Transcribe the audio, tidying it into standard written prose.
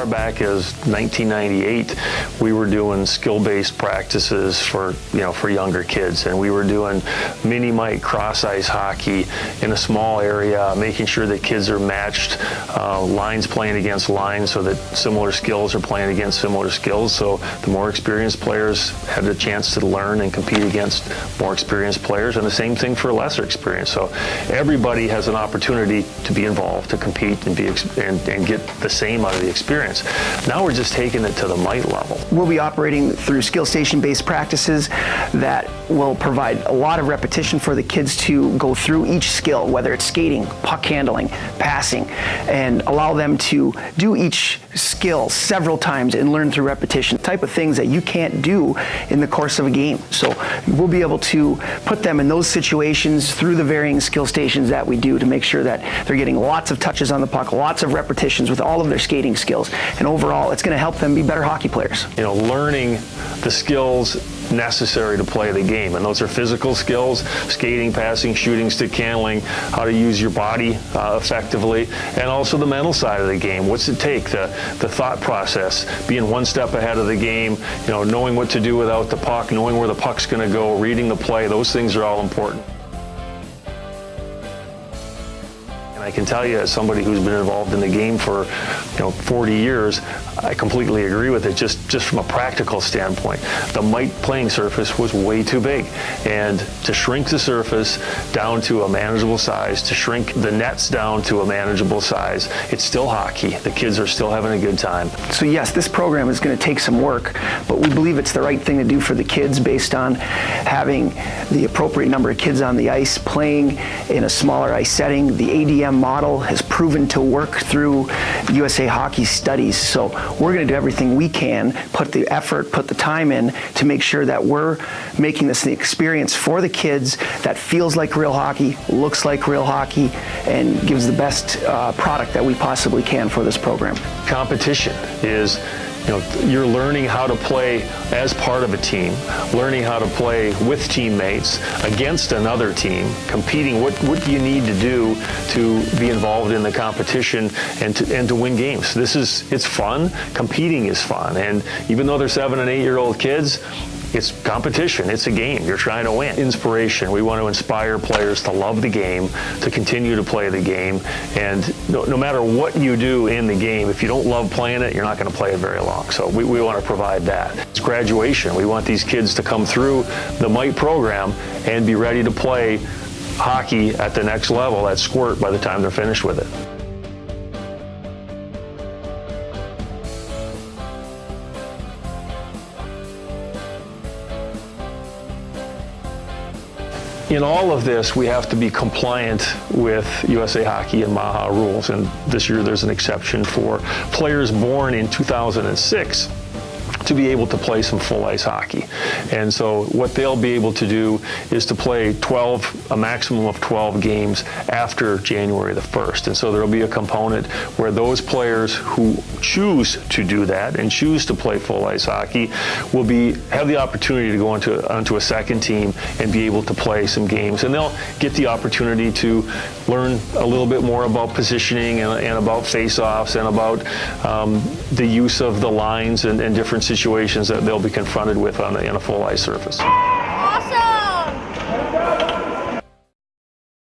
far back as 1998, we were doing skill-based practices for younger kids, and we were doing mini mite cross-ice hockey in a small area, making sure that kids are matched, lines playing against lines, so that similar skills are playing against similar skills. So the more experienced players had a chance to learn and compete against more experienced players, and the same thing for lesser experience. So everybody has an opportunity to be involved, to compete and get the same out of the experience. Now we're just taking it to the mite level. We'll be operating through skill station-based practices that will provide a lot of repetition for the kids to go through each skill, whether it's skating, puck handling, passing, and allow them to do each skill several times and learn through repetition, type of things that you can't do in the course of a game. So we'll be able to put them in those situations through the varying skill stations that we do to make sure that they're getting lots of touches on the puck, lots of repetitions with all of their skating skills, and overall it's going to help them be better hockey players. Learning the skills necessary to play the game, and those are physical skills: skating, passing, shooting, stick handling, how to use your body effectively, and also the mental side of the game. What's it take? The thought process, being one step ahead of the game, knowing what to do without the puck, knowing where the puck's going to go, reading the play. Those things are all important. I can tell you, as somebody who's been involved in the game for 40 years, I completely agree with it. Just from a practical standpoint, the mite playing surface was way too big, and to shrink the surface down to a manageable size, to shrink the nets down to a manageable size, it's still hockey. The kids are still having a good time. So yes, this program is going to take some work, but we believe it's the right thing to do for the kids based on having the appropriate number of kids on the ice, playing in a smaller ice setting. The ADM model has proven to work through USA Hockey studies. So we're going to do everything we can, put the effort, put the time in to make sure that we're making this an experience for the kids that feels like real hockey, looks like real hockey, and gives the best product that we possibly can for this program. Competition is you're learning how to play as part of a team, learning how to play with teammates, against another team, competing. What do you need to do to be involved in the competition and to win games? It's fun. Competing is fun. And even though they're 7- and 8-year-old kids, it's competition. It's a game. You're trying to win. Inspiration. We want to inspire players to love the game, to continue to play the game. And no matter what you do in the game, if you don't love playing it, you're not going to play it very long. So we want to provide that. It's graduation. We want these kids to come through the Mite program and be ready to play hockey at the next level, at Squirt, by the time they're finished with it. In all of this, we have to be compliant with USA Hockey and MAHA rules, and this year there's an exception for players born in 2006 to be able to play some full ice hockey. And so what they'll be able to do is to play a maximum of 12 games after January the 1st. And so there'll be a component where those players who choose to do that and choose to play full ice hockey will have the opportunity to go onto a second team and be able to play some games. And they'll get the opportunity to learn a little bit more about positioning and about face-offs and about the use of the lines and different situations that they'll be confronted with in a full ice surface.